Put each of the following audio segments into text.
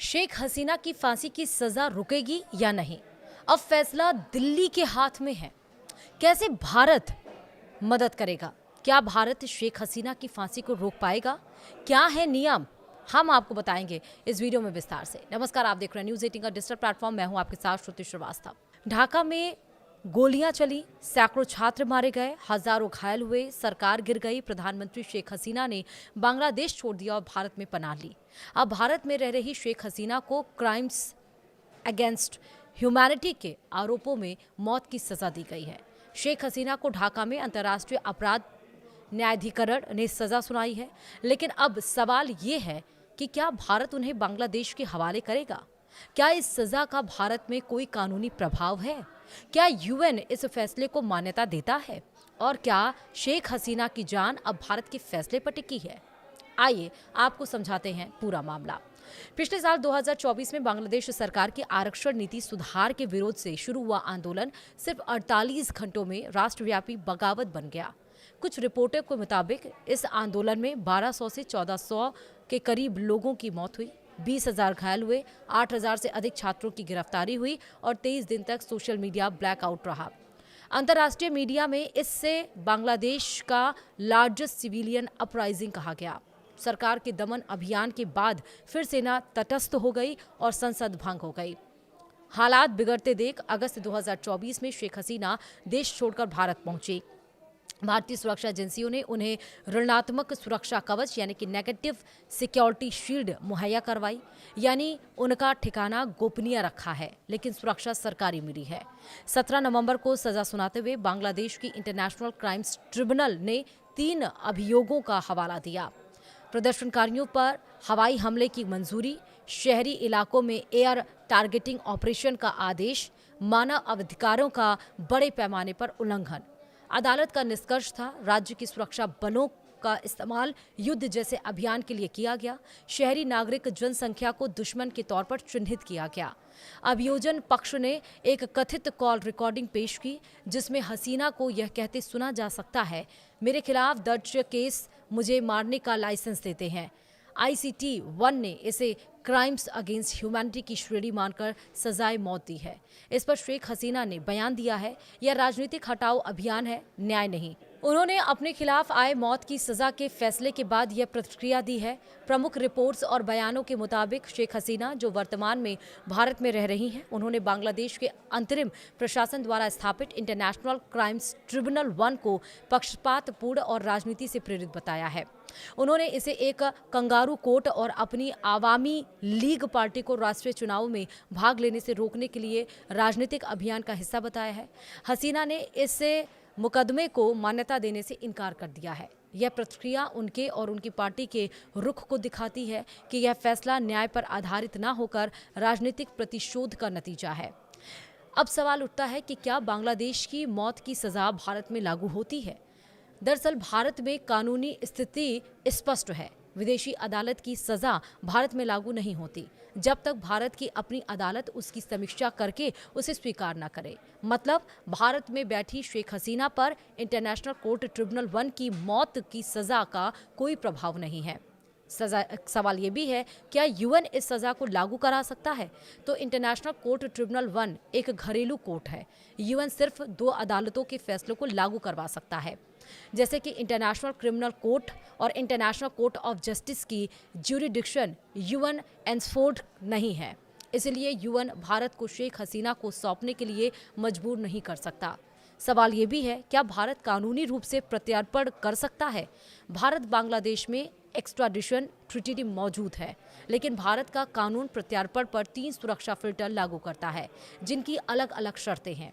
शेख हसीना की फांसी की सजा रुकेगी या नहीं? अब फैसला दिल्ली के हाथ में है। कैसे भारत मदद करेगा? क्या भारत शेख हसीना की फांसी को रोक पाएगा? क्या है नियम? हम आपको बताएंगे इस वीडियो में विस्तार से। नमस्कार, आप देख रहे हैं न्यूज 18 का डिजिटल प्लेटफॉर्म। मैं हूं आपके साथ श्रुति श्रीवास्तव। ढाका में गोलियां चली, सैकड़ों छात्र मारे गए, हजारों घायल हुए, सरकार गिर गई। प्रधानमंत्री शेख हसीना ने बांग्लादेश छोड़ दिया और भारत में पनाह ली। अब भारत में रह रही शेख हसीना को क्राइम्स अगेंस्ट ह्यूमैनिटी के आरोपों में मौत की सजा दी गई है। शेख हसीना को ढाका में अंतर्राष्ट्रीय अपराध न्यायाधिकरण ने सजा सुनाई है, लेकिन अब सवाल ये है कि क्या भारत उन्हें बांग्लादेश के हवाले करेगा? क्या इस सजा का भारत में कोई कानूनी प्रभाव है? क्या यूएन इस फैसले को मान्यता देता है? और क्या शेख हसीना की जान अब भारत के फैसले पर टिकी है? आइए आपको समझाते हैं पूरा मामला। पिछले साल 2024 में बांग्लादेश सरकार की आरक्षण नीति सुधार के विरोध से शुरू हुआ आंदोलन सिर्फ 48 घंटों में राष्ट्रव्यापी बगावत बन गया। कुछ रिपोर्टों के मुताबिक इस आंदोलन में 1200 से 1400 के करीब लोगों की मौत हुई, 20,000 घायल हुए, 8,000 से अधिक छात्रों की गिरफ्तारी हुई और 23 दिन तक सोशल मीडिया ब्लैकआउट रहा। अंतर्राष्ट्रीय मीडिया में इससे बांग्लादेश का लार्जेस्ट सिविलियन अपराइजिंग कहा गया। सरकार के दमन अभियान के बाद फिर सेना तटस्थ हो गई और संसद भंग हो गई। हालात बिगड़ते देख अगस्त 2024 में शेख हसीना देश छोड़कर भारत पहुंची। भारतीय सुरक्षा एजेंसियों ने उन्हें ऋणात्मक सुरक्षा कवच यानी कि नेगेटिव सिक्योरिटी शील्ड मुहैया करवाई, यानी उनका ठिकाना गोपनीय रखा है, लेकिन सुरक्षा सरकारी मिली है। 17 नवंबर को सजा सुनाते हुए बांग्लादेश की इंटरनेशनल क्राइम्स ट्रिब्यूनल ने 3 अभियोगों का हवाला दिया। प्रदर्शनकारियों पर हवाई हमले की मंजूरी, शहरी इलाकों में एयर टारगेटिंग ऑपरेशन का आदेश, मानव अधिकारों का बड़े पैमाने पर उल्लंघन। अदालत का निष्कर्ष था, राज्य की सुरक्षा बलों का इस्तेमाल युद्ध जैसे अभियान के लिए किया गया। शहरी नागरिक जनसंख्या को दुश्मन के तौर पर चिन्हित किया गया। अभियोजन पक्ष ने एक कथित कॉल रिकॉर्डिंग पेश की, जिसमें हसीना को यह कहते सुना जा सकता है, मेरे खिलाफ दर्ज केस मुझे मारने का लाइसेंस देते हैं। ICT 1 ने इसे क्राइम्स अगेंस्ट ह्यूमैनिटी की श्रेणी मानकर सजाए मौत दी है। इस पर शेख हसीना ने बयान दिया है, यह राजनीतिक हटाओ अभियान है, न्याय नहीं। उन्होंने अपने खिलाफ आए मौत की सजा के फैसले के बाद यह प्रतिक्रिया दी है। प्रमुख रिपोर्ट्स और बयानों के मुताबिक शेख हसीना, जो वर्तमान में भारत में रह रही हैं, उन्होंने बांग्लादेश के अंतरिम प्रशासन द्वारा स्थापित इंटरनेशनल क्राइम्स ट्रिब्यूनल 1 को पक्षपातपूर्ण और राजनीति से प्रेरित बताया है। उन्होंने इसे एक कंगारू कोर्ट और अपनी आवामी लीग पार्टी को राष्ट्रीय चुनाव में भाग लेने से रोकने के लिए राजनीतिक अभियान का हिस्सा बताया है। हसीना ने इससे मुकदमे को मान्यता देने से इनकार कर दिया है। यह प्रतिक्रिया उनके और उनकी पार्टी के रुख को दिखाती है कि यह फैसला न्याय पर आधारित न होकर राजनीतिक प्रतिशोध का नतीजा है। अब सवाल उठता है कि क्या बांग्लादेश की मौत की सजा भारत में लागू होती है? दरअसल भारत में कानूनी स्थिति स्पष्ट है। विदेशी अदालत की सजा भारत में लागू नहीं होती जब तक भारत की अपनी अदालत उसकी समीक्षा करके उसे स्वीकार न करे। मतलब भारत में बैठी शेख हसीना पर इंटरनेशनल कोर्ट ट्रिब्यूनल 1 की मौत की सजा का कोई प्रभाव नहीं है। सवाल ये भी है, क्या यूएन इस सजा को लागू करा सकता है? तो इंटरनेशनल कोर्ट ट्रिब्यूनल 1 एक घरेलू कोर्ट है। यूएन सिर्फ 2 अदालतों के फैसलों को लागू करवा सकता है, जैसे कि इंटरनेशनल क्रिमिनल कोर्ट और इंटरनेशनल कोर्ट ऑफ जस्टिस की ज्यूरिडिक्शन यूएन एनफोर्ड नहीं है। इसलिए यूएन भारत को शेख हसीना को सौंपने के लिए मजबूर नहीं कर सकता। सवाल ये भी है, क्या भारत कानूनी रूप से प्रत्यार्पण कर सकता है? भारत बांग्लादेश में एक्स्ट्राडिशन ट्रीटी मौजूद है, लेकिन भारत का कानून प्रत्यार्पण पर 3 सुरक्षा फिल्टर लागू करता है, जिनकी अलग अलग शर्तें हैं।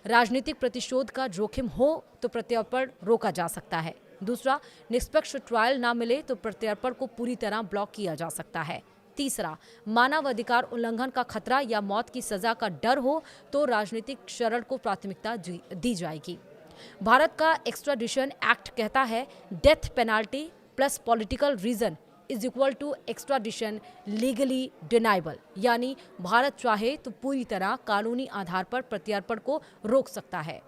राजनीतिक प्रतिशोध का जोखिम हो तो प्रत्यार्पण रोका जा सकता है। दूसरा, निष्पक्ष ट्रायल ना मिले तो प्रत्यार्पण को पूरी तरह ब्लॉक किया जा सकता है। तीसरा, मानवाधिकार उल्लंघन का खतरा या मौत की सजा का डर हो तो राजनीतिक शरण को प्राथमिकता दी जाएगी। भारत का एक्स्ट्राडिशन एक्ट कहता है, death penalty plus political reason is equal to extradition legally deniable, यानी भारत चाहे तो पूरी तरह कानूनी आधार पर प्रत्यार्पण को रोक सकता है।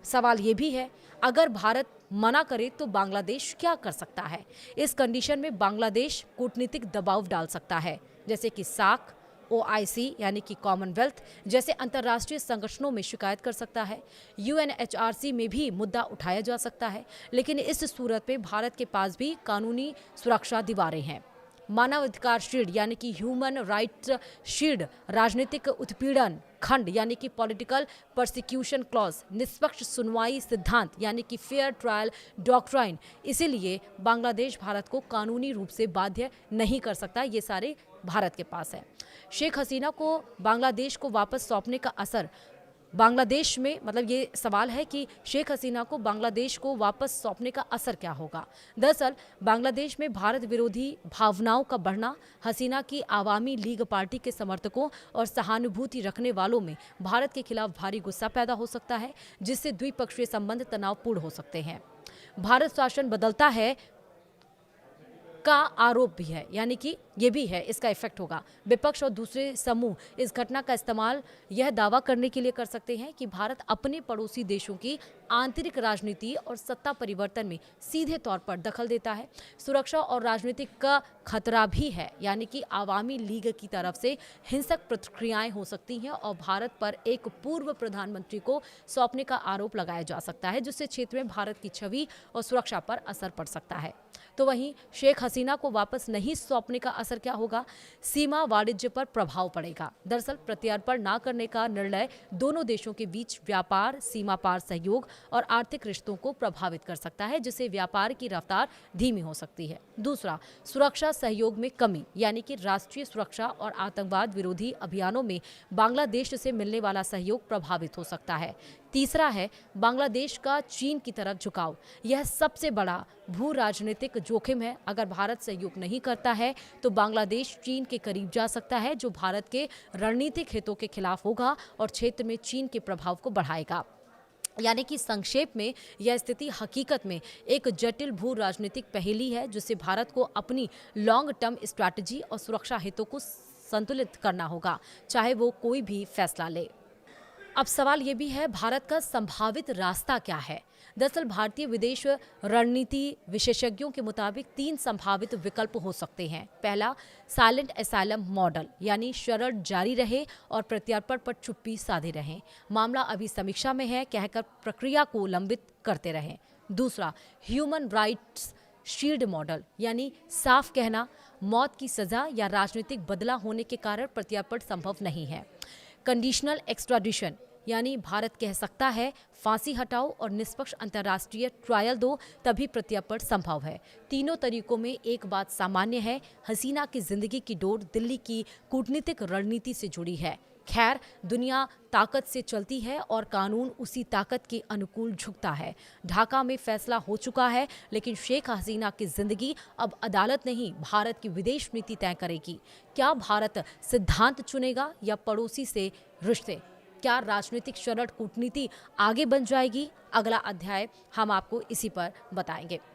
सवाल ये भी है, अगर भारत मना करे तो बांग्लादेश क्या कर सकता है? इस कंडीशन में बांग्लादेश कूटनीतिक दबाव डाल सकता है, जैसे कि सार्क, OIC यानी कि कॉमनवेल्थ जैसे अंतर्राष्ट्रीय संगठनों में शिकायत कर सकता है। UNHRC में भी मुद्दा उठाया जा सकता है, लेकिन इस सूरत में भारत के पास भी कानूनी सुरक्षा दीवारें हैं। मानवाधिकार शील्ड यानी कि ह्यूमन राइट्स शील्ड, राजनीतिक उत्पीड़न खंड यानी कि पॉलिटिकल प्रोसिक्यूशन क्लॉज, निष्पक्ष सुनवाई सिद्धांत यानी कि फेयर ट्रायल डॉक्ट्राइन। इसीलिए बांग्लादेश भारत को कानूनी रूप से बाध्य नहीं कर सकता, ये सारे भारत के पास है। शेख हसीना को बांग्लादेश को वापस सौंपने का असर बांग्लादेश में, मतलब ये सवाल है कि शेख हसीना को बांग्लादेश को वापस सौंपने का असर क्या होगा। दरअसल बांग्लादेश में भारत विरोधी भावनाओं का बढ़ना, हसीना की आवामी लीग पार्टी के समर्थकों और सहानुभूति रखने वालों में भारत के खिलाफ भारी गुस्सा पैदा हो सकता है, जिससे द्विपक्षीय संबंध तनावपूर्ण हो सकते हैं। भारत शासन बदलता है का आरोप भी है, यानी कि ये भी है, इसका इफेक्ट होगा। विपक्ष और दूसरे समूह इस घटना का इस्तेमाल यह दावा करने के लिए कर सकते हैं कि भारत अपने पड़ोसी देशों की आंतरिक राजनीति और सत्ता परिवर्तन में सीधे तौर पर दखल देता है। सुरक्षा और राजनीतिक का खतरा भी है, यानी कि आवामी लीग की तरफ से हिंसक प्रतिक्रियाएं हो सकती हैं और भारत पर एक पूर्व प्रधानमंत्री को सौंपने का आरोप लगाया जा सकता है, जिससे क्षेत्र में भारत की छवि और सुरक्षा पर असर पड़ सकता है। तो वहीं शेख हसीना को वापस नहीं सौंपने का असर क्या होगा? सीमा वाणिज्य पर प्रभाव पड़ेगा। दरअसल प्रत्यार्पण न करने का निर्णय दोनों देशों के बीच व्यापार, सीमा पार सहयोग और आर्थिक रिश्तों को प्रभावित कर सकता है, जिससे व्यापार की रफ्तार धीमी हो सकती है। दूसरा, सुरक्षा सहयोग में कमी, यानी कि राष्ट्रीय सुरक्षा और आतंकवाद विरोधी अभियानों में बांग्लादेश से मिलने वाला सहयोग प्रभावित हो सकता है। तीसरा है बांग्लादेश का चीन की तरफ झुकाव। यह सबसे बड़ा भू राजनीतिक जोखिम है। अगर भारत सहयोग नहीं करता है तो बांग्लादेश चीन के करीब जा सकता है, जो भारत के रणनीतिक हितों के खिलाफ होगा और क्षेत्र में चीन के प्रभाव को बढ़ाएगा। यानी कि संक्षेप में यह स्थिति हकीकत में एक जटिल भू राजनीतिक पहेली है, जिससे भारत को अपनी लॉन्ग टर्म स्ट्रैटेजी और सुरक्षा हितों को संतुलित करना होगा, चाहे वो कोई भी फैसला ले। अब सवाल ये भी है, भारत का संभावित रास्ता क्या है? दरअसल भारतीय विदेश रणनीति विशेषज्ञों के मुताबिक 3 संभावित विकल्प हो सकते हैं। पहला, साइलेंट एसाइलम मॉडल, यानी शरण जारी रहे और प्रत्यार्पण पर चुप्पी साधे रहें, मामला अभी समीक्षा में है, कहकर प्रक्रिया को लंबित करते रहें। दूसरा, ह्यूमन राइट्स शील्ड मॉडल, यानी साफ कहना, मौत की सजा या राजनीतिक बदला होने के कारण प्रत्यार्पण संभव नहीं है। कंडीशनल एक्स्ट्राडिशन, यानी भारत कह सकता है फांसी हटाओ और निष्पक्ष अंतर्राष्ट्रीय ट्रायल दो, तभी प्रत्यार्पण संभव है। तीनों तरीकों में एक बात सामान्य है, हसीना की जिंदगी की डोर दिल्ली की कूटनीतिक रणनीति से जुड़ी है। खैर, दुनिया ताकत से चलती है और कानून उसी ताकत के अनुकूल झुकता है। ढाका में फैसला हो चुका है, लेकिन शेख हसीना की जिंदगी अब अदालत नहीं, भारत की विदेश नीति तय करेगी। क्या भारत सिद्धांत चुनेगा या पड़ोसी से रिश्ते? क्या राजनीतिक शरण कूटनीति आगे बन जाएगी? अगला अध्याय हम आपको इसी पर बताएंगे।